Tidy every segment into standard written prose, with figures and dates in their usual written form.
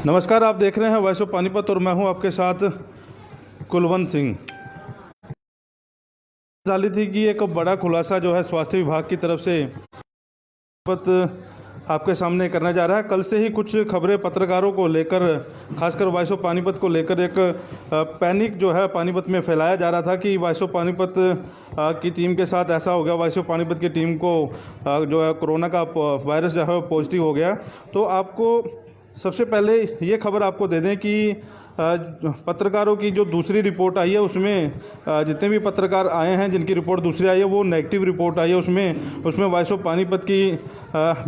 नमस्कार, आप देख रहे हैं वॉइस ऑफ पानीपत और मैं हूं आपके साथ कुलवंत सिंह। डाली थी कि एक बड़ा खुलासा जो है स्वास्थ्य विभाग की तरफ से आपके सामने करने जा रहा है। कल से ही कुछ खबरें पत्रकारों को लेकर, खासकर वॉइस ऑफ पानीपत को लेकर एक पैनिक जो है पानीपत में फैलाया जा रहा था कि वॉइस ऑफ पानीपत की टीम के साथ ऐसा हो गया, वॉइस ऑफ पानीपत की टीम को जो है कोरोना का वायरस जो है पॉजिटिव हो गया। तो आपको सबसे पहले ये खबर आपको दे दें कि पत्रकारों की जो दूसरी रिपोर्ट आई है उसमें जितने भी पत्रकार आए हैं जिनकी रिपोर्ट दूसरी आई है वो नेगेटिव रिपोर्ट आई है। उसमें वॉइस ऑफ पानीपत की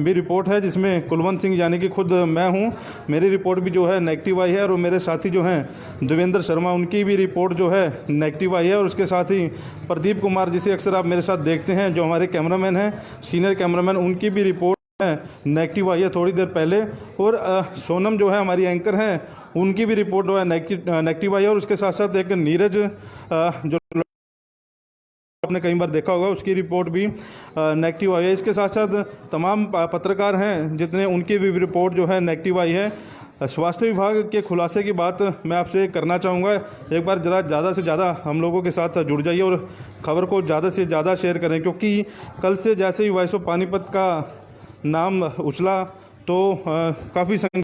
भी रिपोर्ट है जिसमें कुलवंत सिंह यानी कि खुद मैं हूं, मेरी रिपोर्ट भी जो है नेगेटिव आई है और मेरे साथी जो हैं देवेंद्र शर्मा उनकी भी रिपोर्ट जो है नेगेटिव आई है। और उसके साथ ही प्रदीप कुमार जिसे अक्सर आप मेरे साथ देखते हैं, जो हमारे कैमरामैन हैं, सीनियर कैमरामैन, उनकी भी रिपोर्ट नेगेटिव आई है थोड़ी देर पहले। और सोनम जो है हमारी एंकर हैं, उनकी भी रिपोर्ट जो है नेगेटिव आई है। और उसके साथ साथ एक नीरज जो आपने कई बार देखा होगा, उसकी रिपोर्ट भी नेगेटिव आई है। इसके साथ साथ तमाम पत्रकार हैं जितने, उनकी भी रिपोर्ट जो है नेगेटिव आई है। स्वास्थ्य विभाग के खुलासे की बात मैं आपसे करना चाहूँगा। एक बार ज़्यादा से ज़्यादा हम लोगों के साथ जुड़ जाइए और ख़बर को ज़्यादा से ज़्यादा शेयर करें, क्योंकि कल से जैसे ही वॉइस ऑफ पानीपत का नाम उछला तो काफ़ी संख्या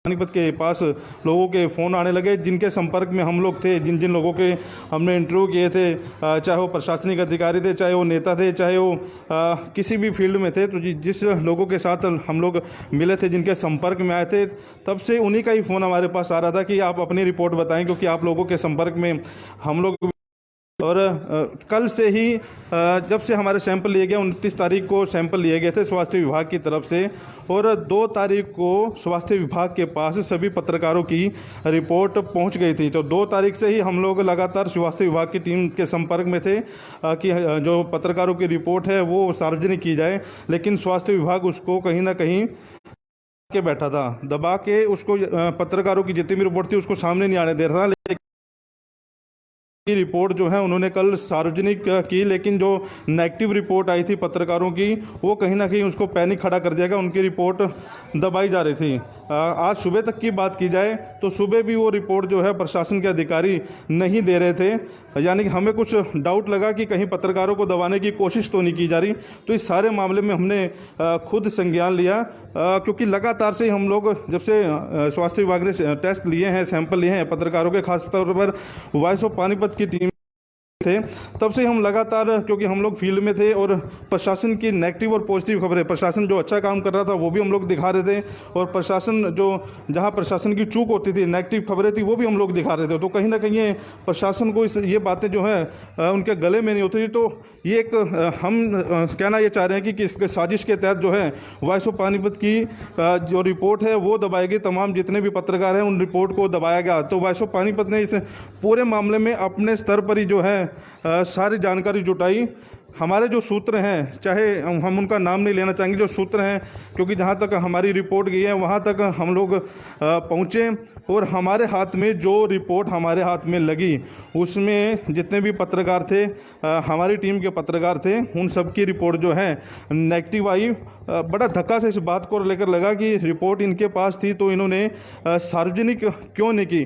पानीपत के पास लोगों के फ़ोन आने लगे जिनके संपर्क में हम लोग थे, जिन जिन लोगों के हमने इंटरव्यू किए थे, चाहे वो प्रशासनिक अधिकारी थे, चाहे वो नेता थे, चाहे वो किसी भी फील्ड में थे। तो जिस लोगों के साथ हम लोग मिले थे, जिनके संपर्क में आए थे, तब से उन्हीं का ही फ़ोन हमारे पास आ रहा था कि आप अपनी रिपोर्ट बताएं, क्योंकि आप लोगों के संपर्क में हम लोग। और कल से ही जब से हमारे सैंपल लिए गए, 29 तारीख को सैंपल लिए गए थे स्वास्थ्य विभाग की तरफ से, और 2 तारीख को स्वास्थ्य विभाग के पास सभी पत्रकारों की रिपोर्ट पहुंच गई थी। तो 2 तारीख से ही हम लोग लगातार स्वास्थ्य विभाग की टीम के संपर्क में थे कि जो पत्रकारों की रिपोर्ट है वो सार्वजनिक की जाए, लेकिन स्वास्थ्य विभाग उसको कहीं ना कहीं के बैठा था, दबा के उसको पत्रकारों की जितनी भी रिपोर्ट थी उसको सामने नहीं आने दे रहा था। की रिपोर्ट जो है उन्होंने कल सार्वजनिक की, लेकिन जो नेगेटिव रिपोर्ट आई थी पत्रकारों की वो कहीं ना कहीं उसको पैनिक खड़ा कर दिया गया, उनकी रिपोर्ट दबाई जा रही थी। आज सुबह तक की बात की जाए तो सुबह भी वो रिपोर्ट जो है प्रशासन के अधिकारी नहीं दे रहे थे, यानी कि हमें कुछ डाउट लगा कि कहीं पत्रकारों को दबाने की कोशिश तो नहीं की जा रही। तो इस सारे मामले में हमने खुद संज्ञान लिया, क्योंकि लगातार से हम लोग जब से स्वास्थ्य विभाग ने टेस्ट लिए हैं, सैंपल लिए हैं पत्रकारों के, खासतौर पर वॉइस ऑफ पानीपत की टीम थे, तब से हम लगातार, क्योंकि हम लोग फील्ड में थे और प्रशासन की नेगेटिव और पॉजिटिव खबरें, प्रशासन जो अच्छा काम कर रहा था वो भी हम लोग दिखा रहे थे, और प्रशासन जो जहां प्रशासन की चूक होती थी, नेगेटिव खबरें थी, वो भी हम लोग दिखा रहे थे। तो कहीं ना कहीं ये प्रशासन को ये बातें जो है उनके गले में नहीं होती थी। तो ये एक हम कहना ये चाह रहे हैं कि इसके साजिश के तहत जो है वॉइस ऑफ पानीपत की जो रिपोर्ट है वो दबाई गई, तमाम जितने भी पत्रकार हैं उन रिपोर्ट को दबाया गया। तो वॉइस ऑफ पानीपत ने इस पूरे मामले में अपने स्तर पर ही जो है सारी जानकारी जुटाई। हमारे जो सूत्र हैं, चाहे हम उनका नाम नहीं लेना चाहेंगे, जो सूत्र हैं, क्योंकि जहाँ तक हमारी रिपोर्ट गई है वहाँ तक हम लोग पहुँचे, और हमारे हाथ में जो रिपोर्ट हमारे हाथ में लगी उसमें जितने भी पत्रकार थे, हमारी टीम के पत्रकार थे, उन सब की रिपोर्ट जो है नेगेटिव आई। बड़ा धक्का से इस बात को लेकर लगा कि रिपोर्ट इनके पास थी तो इन्होंने सार्वजनिक क्यों नहीं की।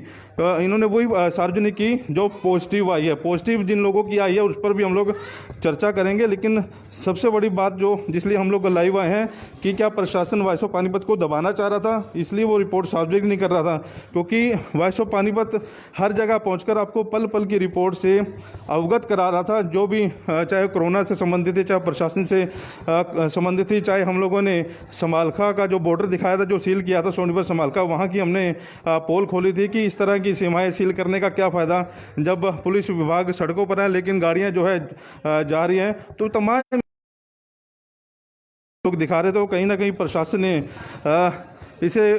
इन्होंने वही सार्वजनिक की जो पॉजिटिव आई है। पॉजिटिव जिन लोगों की आई है उस पर भी हम लोग चर्चा करेंगे, लेकिन सबसे बड़ी बात जो जिसलिए हम लोग लाइव आए हैं कि क्या प्रशासन वॉइस ऑफ पानीपत को दबाना चाह रहा था, इसलिए वो रिपोर्ट सार्वजनिक नहीं कर रहा था। क्योंकि वॉइस ऑफ पानीपत हर जगह पहुंचकर आपको पल पल की रिपोर्ट से अवगत करा रहा था, जो भी चाहे कोरोना से संबंधित थी, चाहे प्रशासन से संबंधित थी, चाहे हम लोगों ने समालखा का जो बॉर्डर दिखाया था, जो सील किया था सोनीपत समालखा, वहाँ की हमने पोल खोली थी कि इस तरह की सीमाएँ सील करने का क्या फ़ायदा जब पुलिस विभाग सड़कों पर है लेकिन गाड़ियाँ जो है जा रही हैं। तो तमाम लोग दिखा रहे थे। तो कहीं ना कहीं प्रशासन ने इसे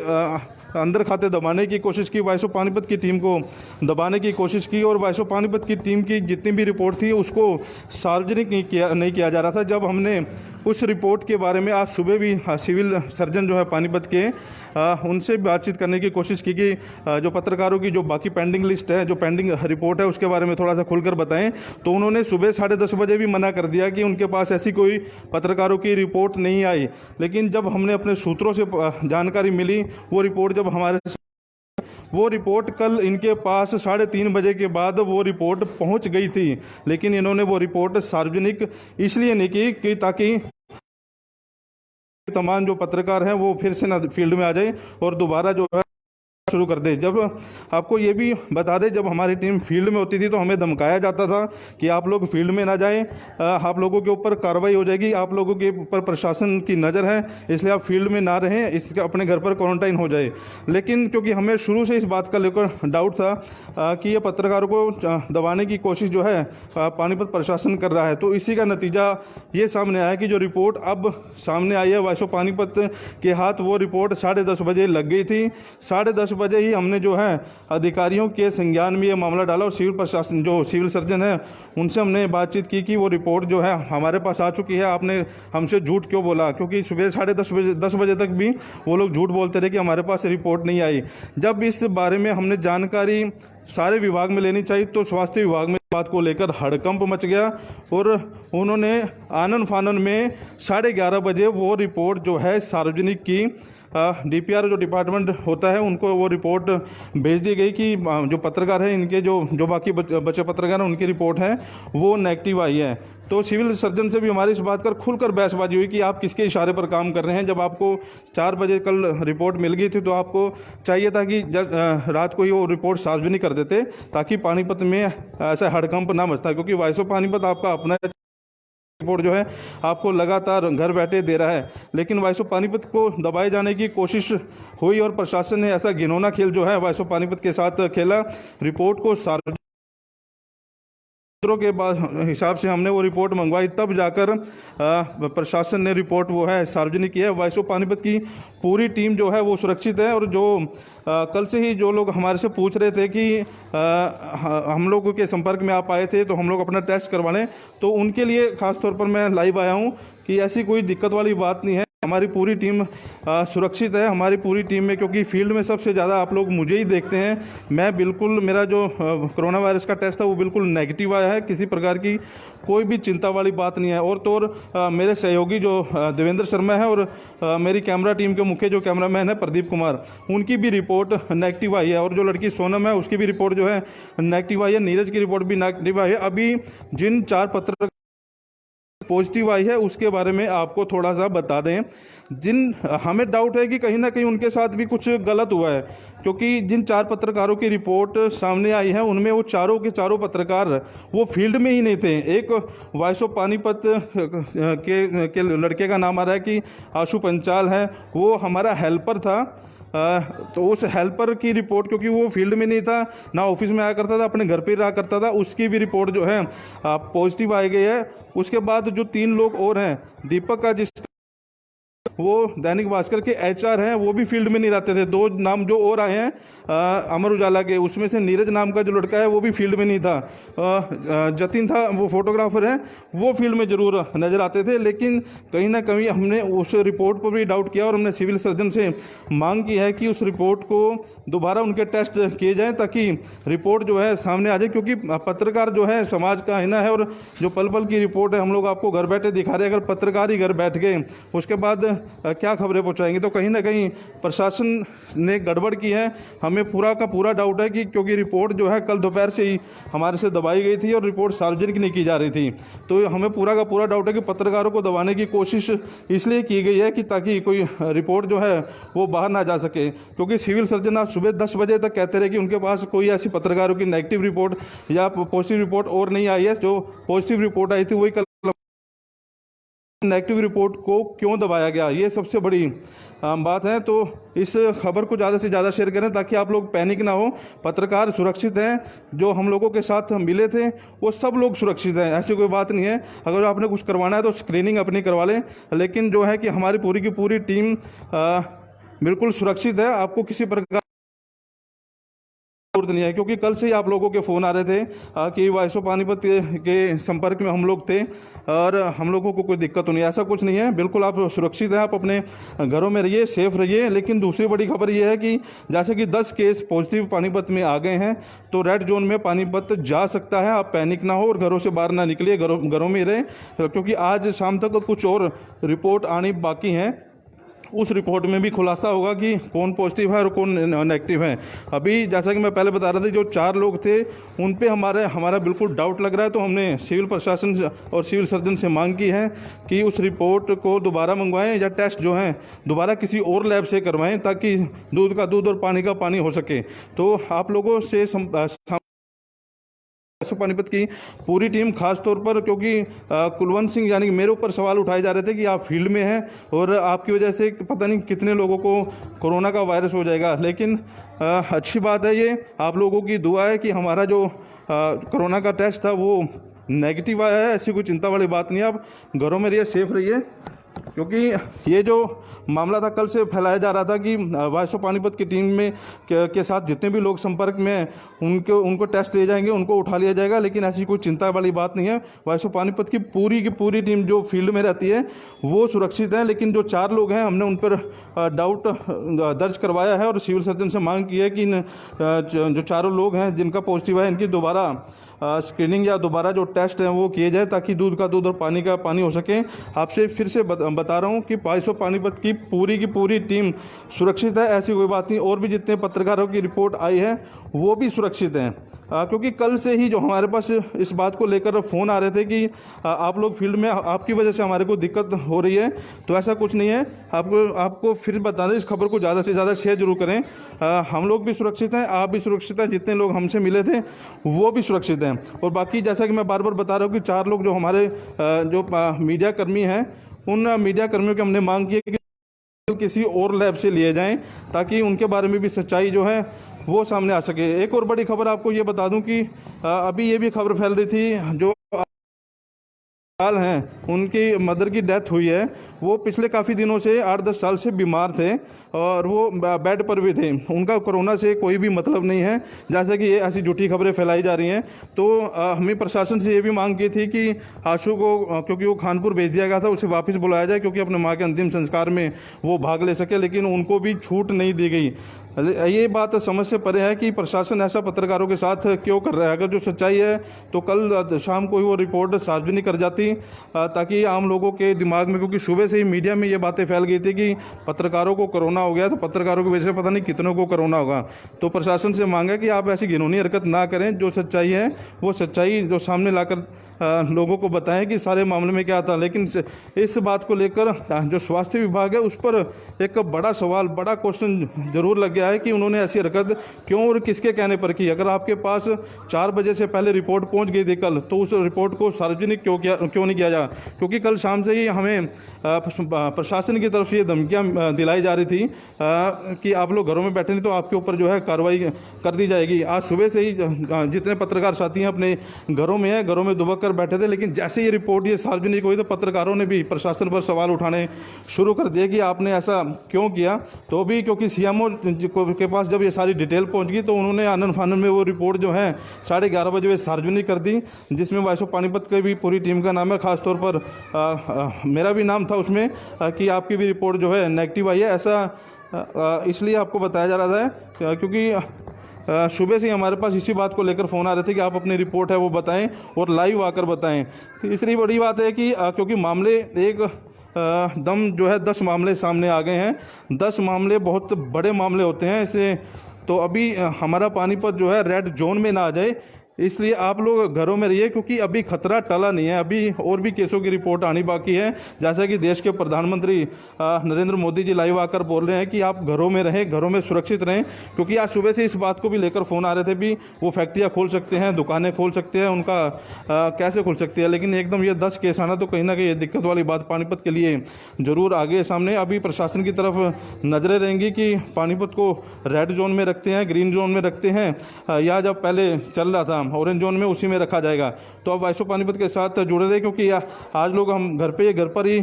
अंदर खाते दबाने की कोशिश की, वॉइस ऑफ पानीपत की टीम को दबाने की कोशिश की, और वॉइस ऑफ पानीपत की टीम की जितनी भी रिपोर्ट थी उसको सार्वजनिक नहीं किया जा रहा था। जब हमने उस रिपोर्ट के बारे में आज सुबह भी सिविल सर्जन जो है पानीपत के उनसे बातचीत करने की कोशिश की कि जो पत्रकारों की जो बाकी पेंडिंग लिस्ट है, जो पेंडिंग रिपोर्ट है, उसके बारे में थोड़ा सा खुलकर बताएं, तो उन्होंने सुबह 10:30 बजे भी मना कर दिया कि उनके पास ऐसी कोई पत्रकारों की रिपोर्ट नहीं आई। लेकिन जब हमने अपने सूत्रों से जानकारी मिली, वो रिपोर्ट जब हमारे वो रिपोर्ट कल इनके पास 3:30 बजे के बाद वो रिपोर्ट पहुंच गई थी, लेकिन इन्होंने वो रिपोर्ट सार्वजनिक इसलिए नहीं की कि ताकि तमाम जो पत्रकार हैं वो फिर से ना फील्ड में आ जाए और दोबारा जो है शुरू कर दे। जब आपको ये भी बता दें, जब हमारी टीम फील्ड में होती थी तो हमें धमकाया जाता था कि आप लोग फील्ड में ना जाएं, आप लोगों के ऊपर कार्रवाई हो जाएगी, आप लोगों के ऊपर प्रशासन की नज़र है, इसलिए आप फील्ड में ना रहें, इसके अपने घर पर क्वारंटाइन हो जाए। लेकिन क्योंकि हमें शुरू से इस बात का लेकर डाउट था कि ये पत्रकारों को दबाने की कोशिश जो है पानीपत प्रशासन कर रहा है, तो इसी का नतीजा ये सामने आया कि जो रिपोर्ट अब सामने आई है वॉइस ऑफ पानीपत के हाथ, वो रिपोर्ट 10:30 बजे लग गई थी। 10:30 बजे ही हमने जो है अधिकारियों के संज्ञान में ये मामला डाला और सिविल प्रशासन जो सिविल सर्जन है उनसे हमने बातचीत की कि वो रिपोर्ट जो है हमारे पास आ चुकी है, आपने हमसे झूठ क्यों बोला, क्योंकि सुबह 10:30 बजे तक भी वो लोग झूठ बोलते रहे कि हमारे पास रिपोर्ट नहीं आई। जब इस बारे में हमने जानकारी सारे विभाग में लेनी चाहिए तो स्वास्थ्य विभाग में बात को लेकर हड़कंप मच गया और उन्होंने आनन फानन में 11:30 बजे वो रिपोर्ट जो है सार्वजनिक की। डीपीआर जो डिपार्टमेंट होता है उनको वो रिपोर्ट भेज दी गई कि जो पत्रकार हैं इनके जो बाकी बचे पत्रकार हैं उनकी रिपोर्ट है वो नेगेटिव आई है। तो सिविल सर्जन से भी हमारी इस बात कर खुलकर बहसबाजी हुई कि आप किसके इशारे पर काम कर रहे हैं। जब आपको 4 बजे कल रिपोर्ट मिल गई थी तो आपको चाहिए था कि रात को ही वो रिपोर्ट सार्वजनिक कर देते ताकि पानीपत में ऐसा हड़कंप ना मचता, क्योंकि वॉइस ऑफ पानीपत आपका अपना रिपोर्ट जो है आपको लगातार घर बैठे दे रहा है। लेकिन वॉइस ऑफ पानीपत को दबाए जाने की कोशिश हुई और प्रशासन ने ऐसा घिनौना खेल जो है वॉइस ऑफ पानीपत के साथ खेला। रिपोर्ट को सार्वजनिक के बाद हिसाब से हमने वो रिपोर्ट मंगवाई, तब जाकर प्रशासन ने रिपोर्ट वो है सार्वजनिक की है। वॉइस ऑफ पानीपत की पूरी टीम जो है वो सुरक्षित है और जो कल से ही जो लोग हमारे से पूछ रहे थे कि हम लोगों के संपर्क में आप आए थे तो हम लोग अपना टेस्ट करवा लें, तो उनके लिए ख़ास तौर पर मैं लाइव आया हूँ कि ऐसी कोई दिक्कत वाली बात नहीं है। हमारी पूरी टीम सुरक्षित है। हमारी पूरी टीम में, क्योंकि फील्ड में सबसे ज़्यादा आप लोग मुझे ही देखते हैं, मैं बिल्कुल, मेरा जो कोरोना वायरस का टेस्ट था वो बिल्कुल नेगेटिव आया है, किसी प्रकार की कोई भी चिंता वाली बात नहीं है। और तो और मेरे सहयोगी जो देवेंद्र शर्मा है और मेरी कैमरा टीम के मुख्य जो कैमरामैन है प्रदीप कुमार, उनकी भी रिपोर्ट नेगेटिव आई है। और जो लड़की सोनम है उसकी भी रिपोर्ट जो है नेगेटिव आई है। नीरज की रिपोर्ट भी नेगेटिव आई है। अभी जिन 4 पत्रकार पॉजिटिव आई है उसके बारे में आपको थोड़ा सा बता दें। जिन हमें डाउट है कि कहीं ना कहीं उनके साथ भी कुछ गलत हुआ है, क्योंकि जिन 4 पत्रकारों की रिपोर्ट सामने आई है उनमें वो चारों के चारों पत्रकार वो फील्ड में ही नहीं थे। एक वॉइस ऑफ पानीपत के लड़के का नाम आ रहा है कि आशु पंचाल है, वो हमारा हेल्पर था। तो उस हेल्पर की रिपोर्ट, क्योंकि वो फील्ड में नहीं था, ना ऑफिस में आया करता था, अपने घर पे रहा करता था, उसकी भी रिपोर्ट जो है पॉजिटिव आई गई है। उसके बाद जो 3 लोग और हैं, दीपक का जिस वो दैनिक भास्कर के एचआर हैं, वो भी फील्ड में नहीं रहते थे। 2 नाम जो और आए हैं अमर उजाला के, उसमें से नीरज नाम का जो लड़का है वो भी फील्ड में नहीं था। जतिन था, वो फोटोग्राफर है, वो फील्ड में ज़रूर नज़र आते थे। लेकिन कहीं ना कहीं हमने उस रिपोर्ट पर भी डाउट किया और हमने सिविल सर्जन से मांग की है कि उस रिपोर्ट को दोबारा उनके टेस्ट किए जाएँ ताकि रिपोर्ट जो है सामने आ जाए। क्योंकि पत्रकार जो है समाज का आईना है और जो पल पल की रिपोर्ट है हम लोग आपको घर बैठे दिखा रहे हैं। अगर पत्रकार ही घर बैठ गए उसके बाद क्या खबरें पहुंचाएंगे, तो कहीं ना कहीं प्रशासन ने गड़बड़ की है। हमें पूरा का पूरा डाउट है कि क्योंकि रिपोर्ट जो है कल दोपहर से ही हमारे से दबाई गई थी और रिपोर्ट सार्वजनिक नहीं की जा रही थी, तो हमें पूरा का पूरा डाउट है कि पत्रकारों को दबाने की कोशिश इसलिए की गई है कि ताकि कोई रिपोर्ट जो है वो बाहर ना जा सके। क्योंकि सिविल सर्जन आज सुबह 10 बजे तक कहते रहे कि उनके पास कोई ऐसी पत्रकारों की नेगेटिव रिपोर्ट या पॉजिटिव रिपोर्ट और नहीं आई है। जो पॉजिटिव रिपोर्ट आई थी वही कल नेगेटिव रिपोर्ट को क्यों दबाया गया, ये सबसे बड़ी बात है। तो इस खबर को ज़्यादा से ज़्यादा शेयर करें ताकि आप लोग पैनिक ना हो। पत्रकार सुरक्षित हैं, जो हम लोगों के साथ मिले थे वो सब लोग सुरक्षित हैं, ऐसी कोई बात नहीं है। अगर आपने कुछ करवाना है तो स्क्रीनिंग अपनी करवा लें, लेकिन जो है कि हमारी पूरी की पूरी टीम बिल्कुल सुरक्षित है। आपको किसी प्रकार जरूरत नहीं है, क्योंकि कल से ही आप लोगों के फ़ोन आ रहे थे कि वॉइस ऑफ पानीपत के संपर्क में हम लोग थे और हम लोगों को कोई दिक्कत नहीं है। ऐसा कुछ नहीं है, बिल्कुल आप सुरक्षित हैं, आप अपने घरों में रहिए, सेफ रहिए। लेकिन दूसरी बड़ी खबर ये है कि जैसे कि 10 केस पॉजिटिव पानीपत में आ गए हैं, तो रेड जोन में पानीपत जा सकता है। आप पैनिक ना हो और घरों से बाहर ना निकलिए, घरों में रहें, क्योंकि आज शाम तक कुछ और रिपोर्ट आनी बाकी हैं उस रिपोर्ट में भी खुलासा होगा कि कौन पॉजिटिव है और कौन नेगेटिव है। अभी जैसा कि मैं पहले बता रहा था, जो 4 लोग थे उन पे हमारा बिल्कुल डाउट लग रहा है, तो हमने सिविल प्रशासन और सिविल सर्जन से मांग की है कि उस रिपोर्ट को दोबारा मंगवाएं या टेस्ट जो हैं दोबारा किसी और लैब से करवाएं, ताकि दूध का दूध और पानी का पानी हो सके। तो आप लोगों से पानीपत की पूरी टीम, खास तौर पर क्योंकि कुलवंत सिंह यानी कि मेरे ऊपर सवाल उठाए जा रहे थे कि आप फील्ड में हैं और आपकी वजह से पता नहीं कितने लोगों को कोरोना का वायरस हो जाएगा। लेकिन अच्छी बात है, ये आप लोगों की दुआ है कि हमारा जो कोरोना का टेस्ट था वो नेगेटिव आया है। ऐसी कोई चिंता वाली बात नहीं है। आप घरों में रहिए, सेफ रहिए, क्योंकि ये जो मामला था कल से फैलाया जा रहा था कि वाइस ऑफ पानीपत की टीम में के साथ जितने भी लोग संपर्क में हैं उनको टेस्ट लिए जाएंगे, उनको उठा लिया जाएगा। लेकिन ऐसी कोई चिंता वाली बात नहीं है। वाइस ऑफ पानीपत की पूरी टीम जो फील्ड में रहती है वो सुरक्षित है। लेकिन जो 4 लोग हैं हमने उन पर डाउट दर्ज करवाया है और सिविल सर्जन से मांग की है कि जो 4 लोग हैं जिनका पॉजिटिव है इनकी दोबारा स्क्रीनिंग या दोबारा जो टेस्ट हैं वो किए जाए, ताकि दूध का दूध और पानी का पानी हो सके। आपसे फिर से बता रहा हूँ कि वाइस ऑफ पानीपत की पूरी टीम सुरक्षित है, ऐसी कोई बात नहीं। और भी जितने पत्रकारों की रिपोर्ट आई है वो भी सुरक्षित हैं, क्योंकि कल से ही जो हमारे पास इस बात को लेकर फ़ोन आ रहे थे कि आप लोग फील्ड में, आपकी वजह से हमारे को दिक्कत हो रही है, तो ऐसा कुछ नहीं है। आपको फिर बता दें, इस खबर को ज़्यादा से ज़्यादा शेयर जरूर करें। हम लोग भी सुरक्षित हैं, आप भी सुरक्षित हैं, जितने लोग हमसे मिले थे वो भी सुरक्षित हैं। और बाकी जैसा कि मैं बार बार बता रहा हूँ कि 4 लोग जो हमारे जो मीडिया कर्मी हैं, उन मीडिया कर्मियों की हमने मांग की है कि किसी और लैब से लिए जाएं, ताकि उनके बारे में भी सच्चाई जो है वो सामने आ सके। एक और बड़ी खबर आपको ये बता दूं कि अभी ये भी खबर फैल रही थी, जो साल हैं उनकी मदर की डेथ हुई है, वो पिछले काफ़ी दिनों से 8-10 साल से बीमार थे और वो बेड पर भी थे। उनका कोरोना से कोई भी मतलब नहीं है, जैसे कि ये ऐसी झूठी खबरें फैलाई जा रही हैं। तो हमें प्रशासन से ये भी मांग की थी कि आशु को, क्योंकि वो खानपुर भेज दिया गया था, उसे वापस बुलाया जाए, क्योंकि अपने माँ के अंतिम संस्कार में वो भाग ले सके। लेकिन उनको भी छूट नहीं दी गई। ये बात समझ से परे है कि प्रशासन ऐसा पत्रकारों के साथ क्यों कर रहा है। अगर जो सच्चाई है तो कल शाम को ही वो रिपोर्ट सार्वजनिक कर जाती, ताकि आम लोगों के दिमाग में, क्योंकि सुबह से ही मीडिया में ये बातें फैल गई थी कि पत्रकारों को कोरोना हो गया, तो पत्रकारों की वजह से पता नहीं कितनों को कोरोना होगा। तो प्रशासन से मांगा कि आप ऐसी घिनौनी हरकत ना करें, जो सच्चाई है वो सच्चाई जो सामने लाकर लोगों को बताएं कि सारे मामले में क्या था। लेकिन इस बात को लेकर जो स्वास्थ्य विभाग है उस पर एक बड़ा सवाल, बड़ा क्वेश्चन जरूर लग गया है कि उन्होंने ऐसी हरकत क्यों और किसके कहने पर की। अगर आपके पास 4 बजे से पहले रिपोर्ट पहुंच गई थी कल, तो उस रिपोर्ट को सार्वजनिक क्यों नहीं किया जा? क्योंकि कल शाम से ही हमें प्रशासन की तरफ से ये धमकियाँ दिलाई जा रही थी कि आप लोग घरों में बैठे नहीं तो आपके ऊपर जो है कार्रवाई कर दी जाएगी। आज सुबह से ही जितने पत्रकार साथी हैं अपने घरों में हैं, घरों में दुबक कर बैठे थे। लेकिन जैसे ये रिपोर्ट ये सार्वजनिक हुई तो पत्रकारों ने भी प्रशासन पर सवाल उठाने शुरू कर दिए कि आपने ऐसा क्यों किया। तो भी क्योंकि सीएमओ के पास जब ये सारी डिटेल पहुंच गई, तो उन्होंने आनन फानन में वो रिपोर्ट जो है 11:30 बजे सार्वजनिक कर दी, जिसमें वाइस ऑफ पानीपत की भी पूरी टीम का नाम है। खासतौर पर मेरा भी नाम था उसमें कि आपकी भी रिपोर्ट जो है नेगेटिव आई है। ऐसा इसलिए आपको बताया जा रहा था क्योंकि सुबह से हमारे पास इसी बात को लेकर फ़ोन आ रहे थे कि आप अपनी रिपोर्ट है वो बताएं और लाइव आकर बताएं। तीसरी बड़ी बात है कि क्योंकि मामले एक दम जो है 10 मामले सामने आ गए हैं। 10 मामले बहुत बड़े मामले होते हैं इसे, तो अभी हमारा पानीपत जो है रेड जोन में ना आ जाए, इसलिए आप लोग घरों में रहिए, क्योंकि अभी खतरा टला नहीं है। अभी और भी केसों की रिपोर्ट आनी बाकी है। जैसा कि देश के प्रधानमंत्री नरेंद्र मोदी जी लाइव आकर बोल रहे हैं कि आप घरों में रहें, घरों में सुरक्षित रहें। क्योंकि आज सुबह से इस बात को भी लेकर फ़ोन आ रहे थे भी वो फैक्ट्रियाँ खोल सकते हैं, दुकानें खोल सकते हैं, उनका कैसे खोल सकते हैं। लेकिन एकदम ये 10 केस आना तो कहीं ना कहीं ये दिक्कत वाली बात पानीपत के लिए ज़रूर आगे सामने। अभी प्रशासन की तरफ नज़रें रहेंगी कि पानीपत को रेड जोन में रखते हैं, ग्रीन जोन में रखते हैं, या जब पहले चल रहा था ऑरेंज जोन में उसी में रखा जाएगा। तो अब वाइस ऑफ पानीपत के साथ जुड़े रहे, क्योंकि आज लोग हम घर पर ही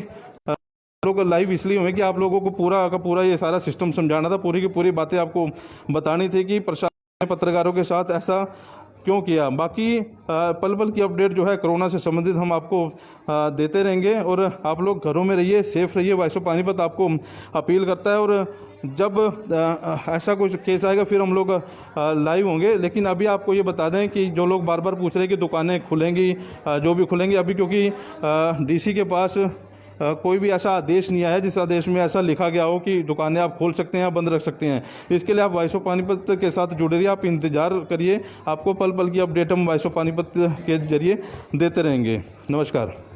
लोग लाइव इसलिए हुए कि आप लोगों को पूरा का पूरा ये सारा सिस्टम समझाना था, पूरी की पूरी बातें आपको बतानी थी कि प्रशासन ने पत्रकारों के साथ ऐसा क्यों किया। बाकी पल पल की अपडेट जो है कोरोना से संबंधित हम आपको देते रहेंगे, और आप लोग घरों में रहिए, सेफ रहिए। वाइस ऑफ पानीपत आपको अपील करता है, और जब ऐसा कुछ केस आएगा फिर हम लोग लाइव होंगे। लेकिन अभी आपको ये बता दें कि जो लोग बार बार पूछ रहे हैं कि दुकानें खुलेंगी, जो भी खुलेंगी, अभी क्योंकि डीसी के पास कोई भी ऐसा आदेश नहीं आया है जिस आदेश में ऐसा लिखा गया हो कि दुकानें आप खोल सकते हैं या बंद रख सकते हैं। इसके लिए आप वॉइस ऑफ पानीपत के साथ जुड़े रहिए, आप इंतज़ार करिए, आपको पल पल की अपडेट हम वॉइस ऑफ पानीपत के जरिए देते रहेंगे। नमस्कार।